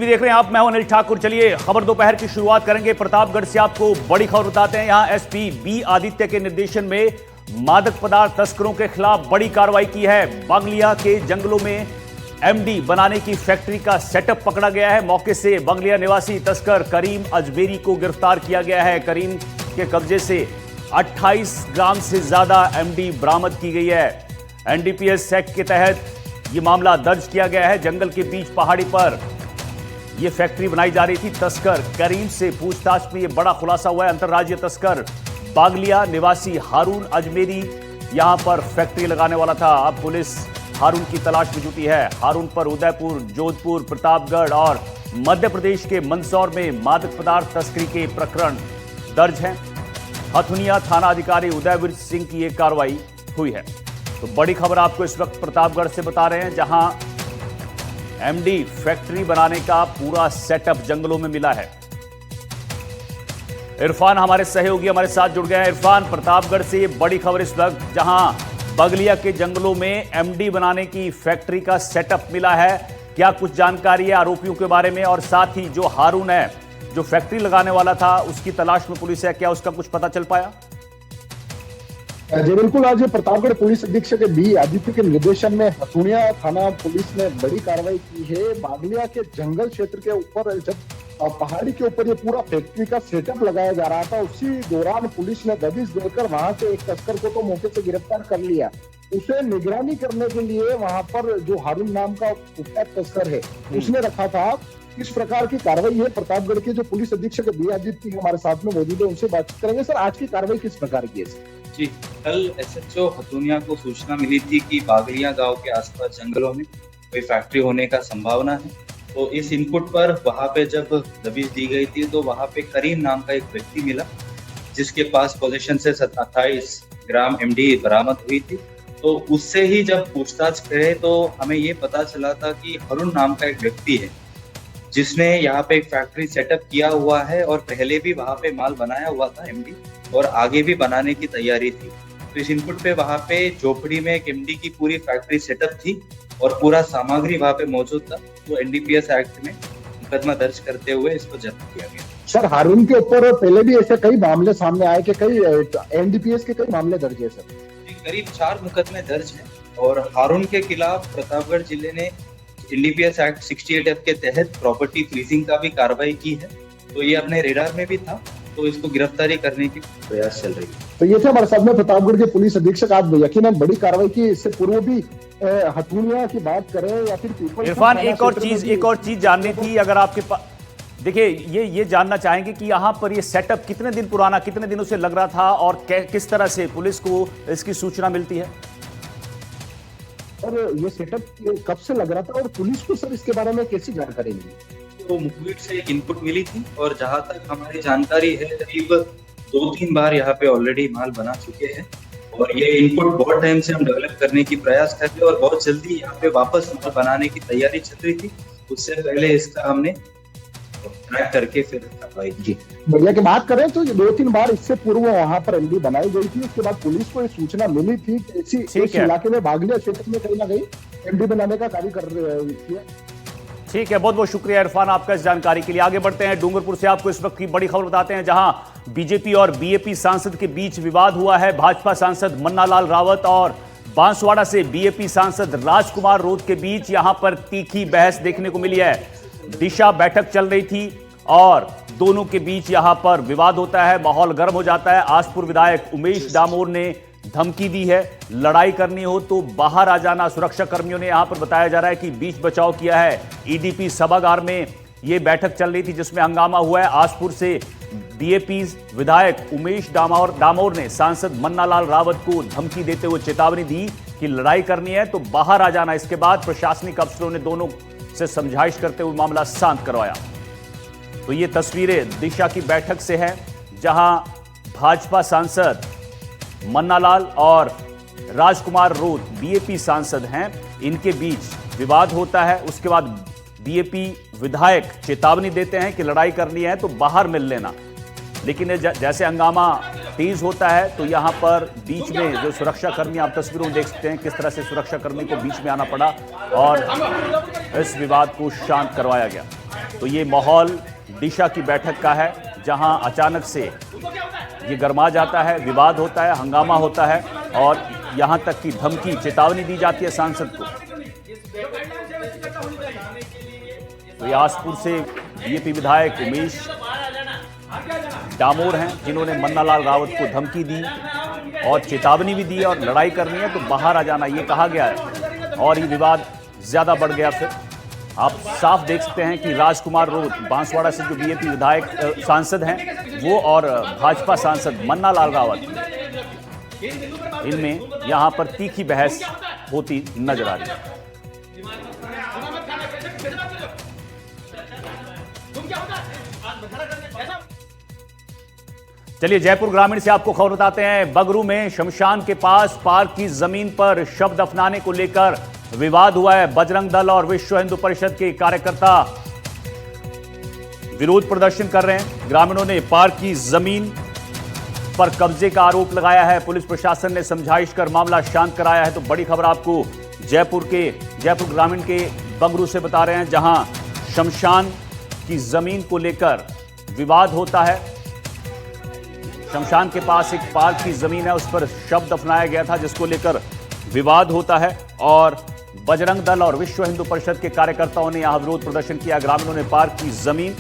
देख रहे हैं आप, मैं हूं अनिल ठाकुर। चलिए खबर दोपहर की शुरुआत करेंगे प्रतापगढ़ से। आपको बड़ी खबर बताते हैं। यहां एसपी बी आदित्य के निर्देशन में मादक पदार्थ तस्करों के खिलाफ बड़ी कार्रवाई की है। बांगलिया के जंगलों में एमडी बनाने की फैक्ट्री का सेटअप पकड़ा गया है। मौके से बांगलिया निवासी तस्कर करीम अजमेरी को गिरफ्तार किया गया है। करीम के कब्जे से 28 ग्राम से ज्यादा एमडी बरामद की गई है। एनडीपीएस एक्ट के तहत यह मामला दर्ज किया गया है। जंगल के बीच पहाड़ी पर यह फैक्ट्री बनाई जा रही थी। तस्कर करीम से पूछताछ में यह बड़ा खुलासा हुआ है। अंतर्राज्यीय तस्कर बागलिया निवासी हारून अजमेरी यहां पर फैक्ट्री लगाने वाला था। अब पुलिस हारून की तलाश में जुटी है। हारून पर उदयपुर, जोधपुर, प्रतापगढ़ और मध्य प्रदेश के मंदसौर में मादक पदार्थ तस्करी के प्रकरण दर्ज हैं। हथुनिया थाना अधिकारी उदयवीर सिंह की यह कार्रवाई हुई है। तो बड़ी खबर आपको इस वक्त प्रतापगढ़ से बता रहे हैं, जहां एमडी फैक्ट्री बनाने का पूरा सेटअप जंगलों में मिला है। इरफान हमारे सहयोगी हमारे साथ जुड़ गए हैं। इरफान, प्रतापगढ़ से ये बड़ी खबर इस वक्त, जहां बगलिया के जंगलों में एमडी बनाने की फैक्ट्री का सेटअप मिला है। क्या कुछ जानकारी है आरोपियों के बारे में, और साथ ही जो हारून है जो फैक्ट्री लगाने वाला था उसकी तलाश में पुलिस है, क्या उसका कुछ पता चल पाया? जी बिल्कुल, आज प्रतापगढ़ पुलिस अधीक्षक बी आदित्य के निर्देशन में हथुनिया थाना पुलिस ने बड़ी कार्रवाई की है। बागलिया के जंगल क्षेत्र के ऊपर जब पहाड़ी के ऊपर ये पूरा फैक्ट्री का सेटअप लगाया जा रहा था, उसी दौरान पुलिस ने दबिश देकर वहां से एक तस्कर को तो मौके से गिरफ्तार कर लिया। उसे निगरानी करने के लिए वहां पर जो हारून नाम का कुख्यात तस्कर है उसने रखा था। किस प्रकार की कार्रवाई है, प्रतापगढ़ के जो पुलिस अधीक्षक बी आदित्य हमारे साथ में मौजूद है, उनसे बातचीत करेंगे। सर, आज की कार्रवाई किस प्रकार की है? जी, कल एसएचओ हथुनिया को सूचना मिली थी कि बागलिया गांव के आसपास जंगलों में कोई फैक्ट्री होने का संभावना है। तो इस इनपुट पर वहां पे जब दबिश दी गई थी तो वहां पे करीम नाम का एक व्यक्ति मिला, जिसके पास पोजीशन से 28 ग्राम एमडी बरामद हुई थी। तो उससे ही जब पूछताछ करे तो हमें ये पता चला था कि हारून नाम का एक व्यक्ति है जिसने यहाँ पे एक फैक्ट्री सेटअप किया हुआ है और पहले भी वहां पे माल बनाया हुआ था एमडी, और आगे भी बनाने की तैयारी थी। तो इस इनपुट पे वहां पे झोपड़ी में एक एमडी की पूरी फैक्ट्री सेटअप थी और पूरा सामग्री वहां पे मौजूद था। तो एनडीपीएस एक्ट में मुकदमा दर्ज करते हुए इसको जब्त किया गया। सर, हारून के ऊपर पहले भी ऐसे कई मामले सामने आए कि कई एनडीपीएस के कई मामले दर्ज है सर? करीब 4 मुकदमे दर्ज हैं और हारून के खिलाफ प्रतापगढ़ जिले ने एनडीपीएस एक्ट 68F के तहत प्रॉपर्टी फ्रीजिंग का भी कार्रवाई की है। तो ये अपने रेडार में भी था, तो इसको गिरफ्तारी करने की प्रयास चल रही है। तो ये थे हमारे साथ में प्रतापगढ़ के पुलिस अधीक्षक। आज यकीनन बड़ी कार्रवाई की। इससे पूर्व भी हथुनिया की बात करें या फिर इरफान, एक और चीज जाननी थी अगर आपके पास। देखिए, ये जानना चाहेंगे कि यहाँ पर ये सेटअप कितने दिन पुराना, कितने दिनों से लग रहा था, और किस तरह से पुलिस को इसकी सूचना मिलती है? और ये सेटअप कब से लग रहा था और पुलिस को सर इसके बारे में कैसी जानकारी मिली? तो मुखबिर से एक इनपुट मिली थी और जहां तक हमारी जानकारी है करीब 2-3 बार यहाँ पे ऑलरेडी माल बना चुके हैं। और ये इनपुट बहुत टाइम से हम डेवलप करने की प्रयास कर रहे हैं और बहुत जल्दी यहाँ पे वापस माल बनाने की तैयारी चल रही थी। उससे पहले इसका हमने ट्रैक करके फिर कार्रवाई जी। भैया की बात करें तो 2-3 बार इससे पूर्व वहां पर एमडी बनाई गई थी। उसके बाद पुलिस को ये सूचना मिली थी कि इस इलाके में बागलिया क्षेत्र में कहीं ना कहीं एमडी बनाने का कार्य कर रहे हैं। ठीक है, बहुत बहुत शुक्रिया इरफान आपका इस जानकारी के लिए। आगे बढ़ते हैं। डूंगरपुर से आपको इस वक्त की बड़ी खबर बताते हैं, जहां बीजेपी और बीएपी सांसद के बीच विवाद हुआ है। भाजपा सांसद मन्नालाल रावत और बांसवाड़ा से बीएपी सांसद राजकुमार रोध के बीच यहां पर तीखी बहस देखने को मिली है। दिशा बैठक चल रही थी और दोनों के बीच यहां पर विवाद होता है, माहौल गर्म हो जाता है। आसपुर विधायक उमेश डामोर ने धमकी दी है, लड़ाई करनी हो तो बाहर आ जाना। सुरक्षा कर्मियों ने यहां पर बताया जा रहा है कि बीच बचाव किया है। ईडीपी सभागार में यह बैठक चल रही थी जिसमें हंगामा हुआ है। आसपुर से बीएपी विधायक उमेश डामोर ने सांसद मन्नालाल रावत को धमकी देते हुए चेतावनी दी कि लड़ाई करनी है तो बाहर आ जाना। इसके बाद प्रशासनिक अफसरों ने दोनों से समझाइश करते हुए मामला शांत करवाया। तो ये तस्वीरें दिशा की बैठक से हैं, जहां भाजपा सांसद मन्नालाल और राजकुमार रोध बीएपी सांसद हैं, इनके बीच विवाद होता है। उसके बाद बीएपी विधायक चेतावनी देते हैं कि लड़ाई करनी है तो बाहर मिल लेना। लेकिन जैसे हंगामा तेज होता है तो यहां पर बीच में जो सुरक्षा कर्मी, आप तस्वीरों में देख सकते हैं किस तरह से सुरक्षा कर्मी को बीच में आना पड़ा और इस विवाद को शांत करवाया गया। तो ये माहौल दिशा की बैठक का है, जहां अचानक से ये गरमा जाता है, विवाद होता है, हंगामा होता है और यहां तक की धमकी, चेतावनी दी जाती है सांसद को। तो यासपुर से बीजेपी विधायक उमेश डामोर हैं, जिन्होंने मन्नालाल रावत को धमकी दी और चेतावनी भी दी और लड़ाई करनी है तो बाहर आ जाना, ये कहा गया है और ये विवाद ज्यादा बढ़ गया। फिर आप साफ देख सकते हैं कि राजकुमार रोत बांसवाड़ा से जो बीजेपी विधायक सांसद हैं, वो और भाजपा सांसद मन्नालाल रावत, इनमें यहां पर तीखी बहस होती नजर आ रही है। चलिए जयपुर ग्रामीण से आपको खबर बताते हैं। बगरू में शमशान के पास पार्क की जमीन पर शव दफनाने को लेकर विवाद हुआ है। बजरंग दल और विश्व हिंदू परिषद के कार्यकर्ता विरोध प्रदर्शन कर रहे हैं। ग्रामीणों ने पार्क की जमीन पर कब्जे का आरोप लगाया है। पुलिस प्रशासन ने समझाइश कर मामला शांत कराया है। तो बड़ी खबर आपको जयपुर ग्रामीण के बगरू से बता रहे हैं, जहां शमशान की जमीन को लेकर विवाद होता है। शमशान के पास एक पार्क की जमीन है, उस पर शव दफनाया गया था, जिसको लेकर विवाद होता है और बजरंग दल और विश्व हिंदू परिषद के कार्यकर्ताओं ने यहां विरोध प्रदर्शन किया। ग्रामीणों ने पार्क की जमीन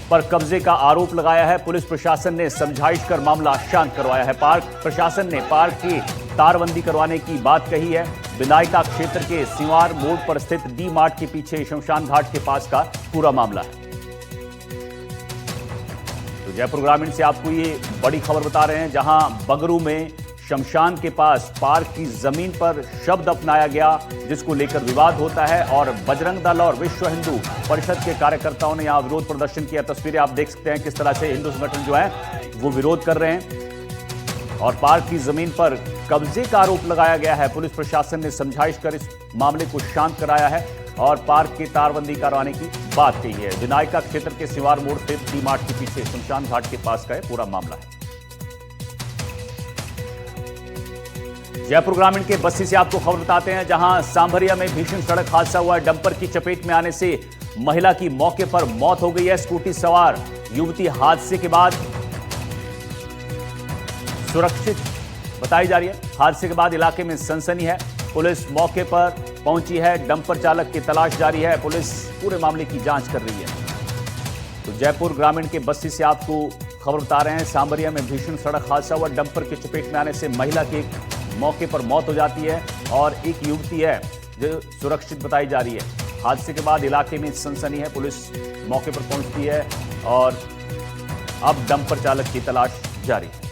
पर कब्जे का आरोप लगाया है। पुलिस प्रशासन ने समझाइश कर मामला शांत करवाया है। पार्क प्रशासन ने पार्क की तारबंदी करवाने की बात कही है। विधायिका क्षेत्र के सिवार मोड़ पर स्थित डी मार्ट के पीछे शमशान घाट के पास का पूरा मामला है। तो जयपुर ग्रामीण से आपको ये बड़ी खबर बता रहे हैं, जहां बगरू में शमशान के पास पार्क की जमीन पर शव दफनाया गया, जिसको लेकर विवाद होता है और बजरंग दल और विश्व हिंदू परिषद के कार्यकर्ताओं ने यहां विरोध प्रदर्शन किया। तस्वीरें आप देख सकते हैं किस तरह से हिंदू संगठन जो है वो विरोध कर रहे हैं और पार्क की जमीन पर कब्जे का आरोप लगाया गया है। पुलिस प्रशासन ने समझाइश कर इस मामले को शांत कराया है और पार्क की तारबंदी करवाने की बात कही है। विनायका क्षेत्र के सिवार मोड़ स्थित डी मार्ट के पीछे शमशान घाट के पास का पूरा मामला है। जयपुर ग्रामीण के बस्ती से आपको खबर बताते हैं, जहां सांभरिया में भीषण सड़क हादसा हुआ है। डंपर की चपेट में आने से महिला की मौके पर मौत हो गई है। स्कूटी सवार युवती हादसे के बाद सुरक्षित बताई जा रही है। हादसे के बाद इलाके में सनसनी है। पुलिस मौके पर पहुंची है। डंपर चालक की तलाश जारी है। पुलिस पूरे मामले की जांच कर रही है। तो जयपुर ग्रामीण के बस्ती से आपको खबर बता रहे हैं, सांभरिया में भीषण सड़क हादसा हुआ। डंपर की चपेट में आने से महिला की मौके पर मौत हो जाती है और एक युवती है जो सुरक्षित बताई जा रही है। हादसे के बाद इलाके में सनसनी है। पुलिस मौके पर पहुंचती है और अब डंपर चालक की तलाश जारी है।